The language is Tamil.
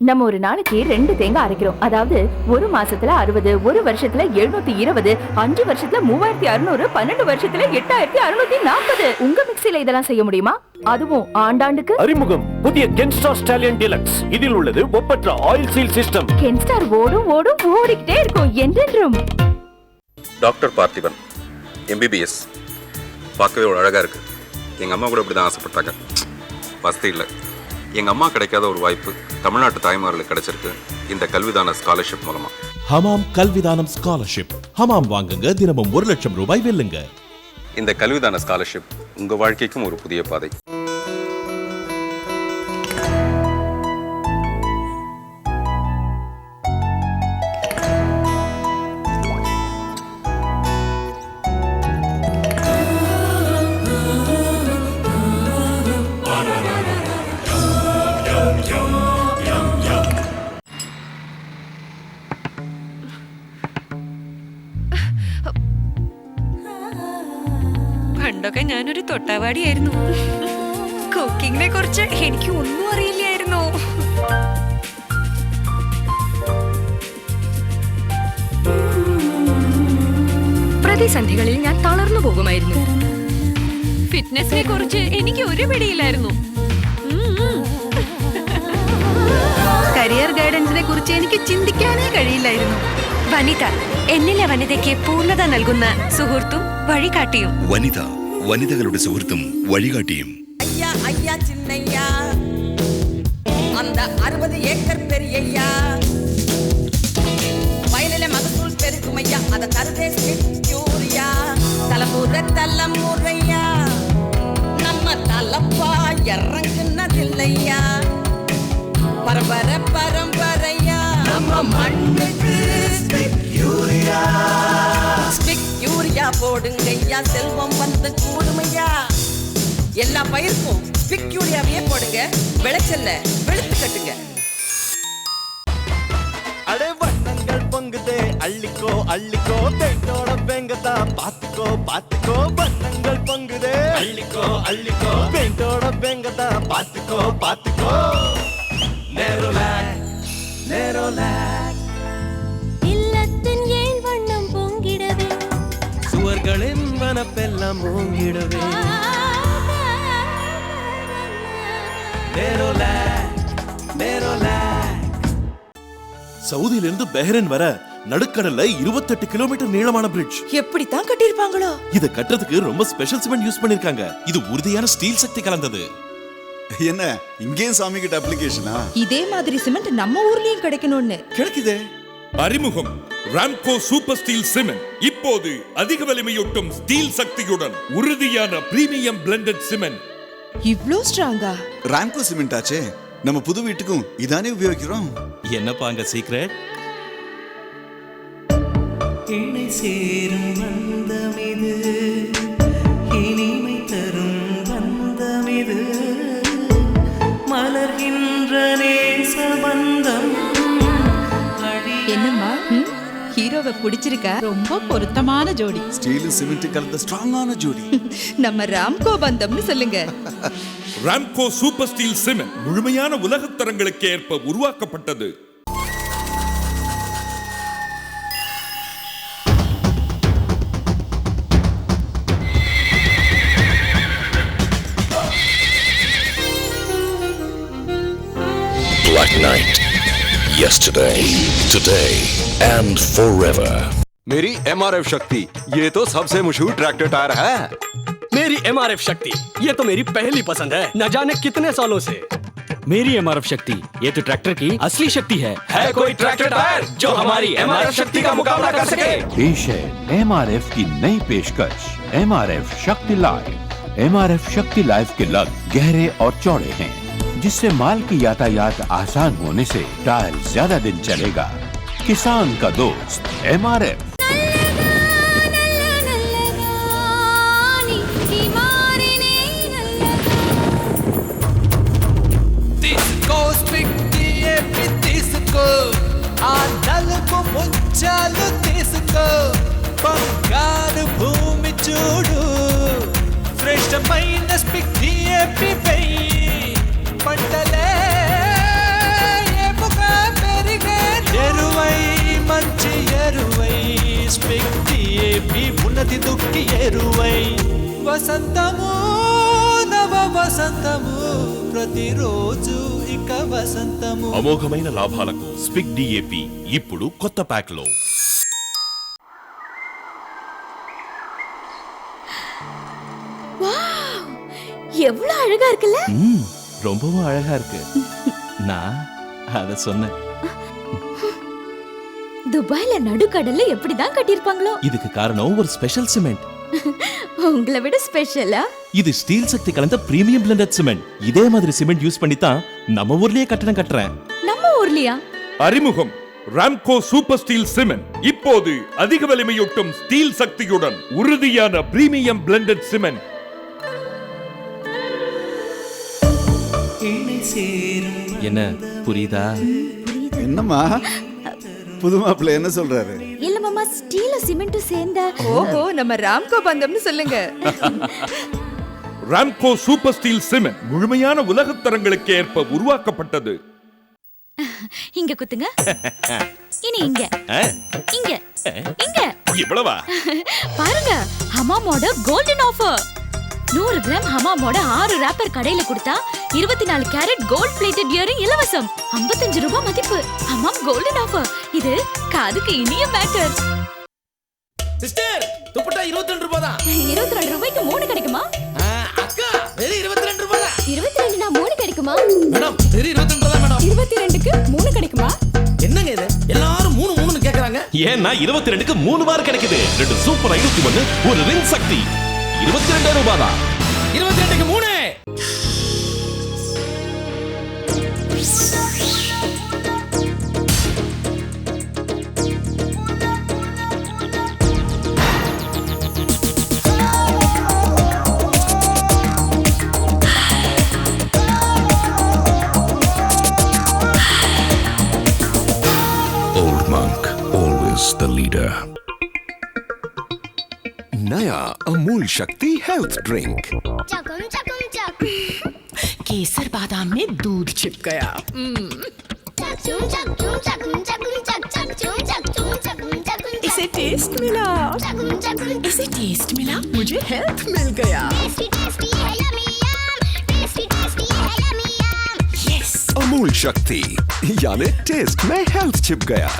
நம்ம ஒரு நாளைக்கு 2 தேங்காய் அரைக்கிறோம். அதாவது ஒரு மாசத்துல 60, ஒரு வருஷத்துல 720, 5 வருஷத்துல 3600, 12 வருஷத்துல 8640. உங்க மிக்ஸில இதெல்லாம் செய்ய முடியுமா? அதுவும் ஆண்டாண்டுக்கு. அறிமுகம் புதிய கென்ஸ்டார் ஸ்டாலியன் டீலக்ஸ். இதில் உள்ளது ஒப்பற்ற ஆயில் சீல் சிஸ்டம். கென்ஸ்டார் ஓடும் ஓடிக்கிட்டே இருக்கும் என்றென்றும். டாக்டர் பார்த்திபன் MBBS பார்க்கவே ஒரு அழகா இருக்கு. எங்க அம்மா கூட இப்படிதான் ஆசைப்பட்டாங்க. வசதி இல்லை. எங்க அம்மா கிடைக்காத ஒரு வாய்ப்பு தமிழ்நாட்டு தாய்மார்களுக்கு கிடைச்சிருக்கு இந்த கல்விதான ஸ்காலர்ஷிப் மூலமா. ஹமாம் கல்விதானம் ஸ்காலர்ஷிப். ஹமாம் வாங்குங்க, தினமும் 1 லட்சம் ரூபாய் வெல்லுங்க. இந்த கல்விதான ஸ்காலர்ஷிப் உங்க வாழ்க்கைக்கும் ஒரு புதிய பாதை. പണ്ടൊക്കെ ഞാനൊരു തൊട്ടാവാടിയായിരുന്നു. കുക്കിങ്ങിനെ കുറിച്ച് എനിക്ക് ഒന്നും അറിയില്ലായിരുന്നു. പ്രതിസന്ധികളിൽ ഞാൻ തളർന്നു പോകുമായിരുന്നു. ഫിറ്റ്നസിനെ കുറിച്ച് എനിക്ക് ഒരു പിടിയില്ലായിരുന്നു. കരിയർ ഗൈഡൻസിനെ കുറിച്ച് എനിക്ക് ചിന്തിക്കാനേ കഴിയില്ലായിരുന്നു. വനിത എന്നിലെ വനിതയ്ക്ക് പൂർണ്ണത നൽകുന്ന സുഹൃത്തും വഴികാട്ടിയും. വനിത വനിതകളുടെ സുഹൃത്തും വഴികാട്ടിയും. ஐயா ஐயா சின்னையா அந்த 60 ஏக்கர் பெரியய்யா வயலில மகசூல் பெருக்கும் ஐயா அத தருதே யூரியா தலைமுறையா நம்ம தலப்பா இறங்குனதில்லையா பரம்பரையா நம்ம மண்ணுக்கு யூரியா போடுங்கய்யா செல்வம் வந்து கூடுமையா. எல்லா பயிருக்கும் ஸ்பிக் யூரியாவையே போடுங்க, விளைச்சல்ல வெளுத்து கட்டுங்க. அடே வண்ணங்கள் பொங்குதே அள்ளிக்கோ அள்ளிக்கோ பெயிண்டோட பெங்கதா பாத்துக்கோ பாத்துக்கோ. வண்ணங்கள் பொங்குதே அள்ளிக்கோ அள்ளிக்கோ பெயிண்டோட பெங்கதா பாத்துக்கோ பாத்துக்கோ. நேரோலாக் நேரோலாக் இல்லத்தின் ஏன் வண்ணம் பொங்கிடவே சுவர்களின் வனப்பெல்லாம் மூங்கிடவே. சவுதியிலிருந்து பெஹ்ரைன் வர நடுக்கடல்ல 28 கிலோமீட்டர் நீளமான பிரிட்ஜ். எப்படித்தான் கட்டியிருப்பாங்களோ? இத கட்டுறதுக்கு ரொம்ப ஸ்பெஷல் சிமெண்ட் யூஸ் பண்ணிருக்காங்க. இது உறுதியான ஸ்டீல் சக்தி கலந்தது. என்ன இங்கேயும் சாமி கிட்ட அப்ளிகேஷனா? இதே மாதிரி சிமெண்ட் நம்ம ஊர்லயும் கிடைக்கணும்னு கிடைக்குதே. அறிமுகம் ராம்கோ சூப்பர் ஸ்டீல் சிமெண்ட். இப்போது அதிக வலிமையூட்டும் ஸ்டீல் சக்தியுடன் உறுதியான பிரீமியம் பிளெண்டட் சிமெண்ட். இவ்ளோ ஸ்ட்ராங்கா? ராம்கோ சிமெண்ட் ஆச்சே. நம்ம புது வீட்டுக்கும் இதானே உபயோகிக்கிறோம். என்னப்பாங்க சீக்ரெட்? இணை சேரும் பந்தமிது, இனிமை தரும் பந்தமிது, மலர்கின்ற நேச பந்தம். என்னம்மா ஹீரோவை பிடிச்சிருக்கா? ரொம்ப பொருத்தமான ஜோடி. ஸ்டீல் சிமெண்ட் கலந்த ஸ்ட்ராங்கான ஜோடி. நம்ம ராம்கோ பந்தம்னு சொல்லுங்க. ராம்கோ சூப்பர் ஸ்டீல் சிமெண்ட் முழுமையான உலகத்தரங்களுக்கு ஏற்ப உருவாக்கப்பட்டது. Black Knight. Yesterday, today and forever. मेरी MRF शक्ति ये तो सबसे मशहूर ट्रैक्टर टायर है. मेरी MRF शक्ति ये तो मेरी पहली पसंद है, न जाने कितने सालों से. मेरी MRF शक्ति ये तो ट्रैक्टर की असली शक्ति है कोई ट्रैक्टर टायर जो हमारी MRF शक्ति का मुकाबला कर सके. पेश है MRF की नई पेशकश MRF शक्ति लाइव. MRF शक्ति लाइव के लग गहरे और चौड़े हैं, जिससे माल की यातायात आसान होने से टायर ज्यादा दिन चलेगा. किसान का दोस्त MRF. తీసుకో ఆ నలుపు ముచ్చాలు తీసుకో బంగారు భూమి చూడు శ్రేష్టమైన స్పిక్ DAP పంటలే వసంతము నవ వసంతము ప్రతిరోజు ఇక వసంతము. అమోఘమైన లాభాలకు స్పిక్ డిఏపి ఇప్పుడు కొత్త ప్యాక్ లో. எவ்வளவு அழகா இருக்குல்ல? ரொம்பவும் அழகா இருக்கு. நான் அத சொன்னேன். துபாய்ல நடுக்கடல்ல எப்படிதான் கட்டியிருப்பாங்களோ? இதுக்கு காரணம் ஒரு ஸ்பெஷல் சிமெண்ட். உங்களை விட ஸ்பெஷலா? இது ஸ்டீல் சக்தி கலந்த பிரீமியம் பிளெண்டட் சிமெண்ட். இதே மாதிரி சிமெண்ட் யூஸ் பண்ணி தான் நம்ம ஊர்லயே கட்டடம் கட்டுறேன். நம்ம ஊர்லயா? அறிமுகம் ராம்கோ சூப்பர் ஸ்டீல் சிமெண்ட். இப்போது அதிக வலிமையூட்டும் ஸ்டீல் சக்தியுடன் உறுதியான பிரீமியம் பிளெண்டட் சிமெண்ட். என்ன புரியுதா? என்னம்மா புது மாப்பிள்ளை என்ன சொல்றாரு? இல்ல மாமா, ஸ்டீல் சிமெண்ட் சேர்ந்தா. ஓஹோ, நம்ம ராம்கோ பந்தம்னு சொல்லுங்க. ராம்கோ சூப்பர் ஸ்டீல் சிமெண்ட் முழுமையான உலகத்தரங்களுக்கு ஏற்ப உருவாக்கப்பட்டது. இங்க குத்துங்க. இனி இங்க இங்க இங்க இவ்வளவா? பாருங்க, ஹமாமோட கோல்டன் ஆஃபர். 100 கிராம் ஹமாமோட 6 ராப்பர் கடையில கொடுத்தா 24 கேரட் கோல்ட் பிளேட்டட் இயரிங் இலவசம். 55 ரூபாய் மதிப்பு. Hamam golden offer. இது காதுக்கு இனிய மேட்டர். சிஸ்டர், துப்பட்டா 22 ரூபாய் தான். 22 ரூபாய்க்கு 3 கிடைக்குமா? அக்கா, வெறும் 22 ரூபாய் தான். 22 னா 3 கிடைக்குமா? மேடம், வெறும் 22 தான் மேடம். 22க்கு 3 கிடைக்குமா? என்னங்க இது? எல்லாரும் 3 3ன்னு கேக்குறாங்க. ஏன்னா 22க்கு 3 பார் கிடைக்குது. 2 சூப்பர் 51 ஒரு ரிங் சக்தி 22 ரூபாய் தான். 22க்கு 3. Old Monk, always the leader. नया अमूल शक्ति हेल्थ ड्रिंक. केसर बादाम में दूध छिप गया. इसे टेस्ट मिला. इसे टेस्ट मिला, मुझे हेल्थ मिल गया. अमूल शक्ति यानी टेस्ट में हेल्थ छिप गया.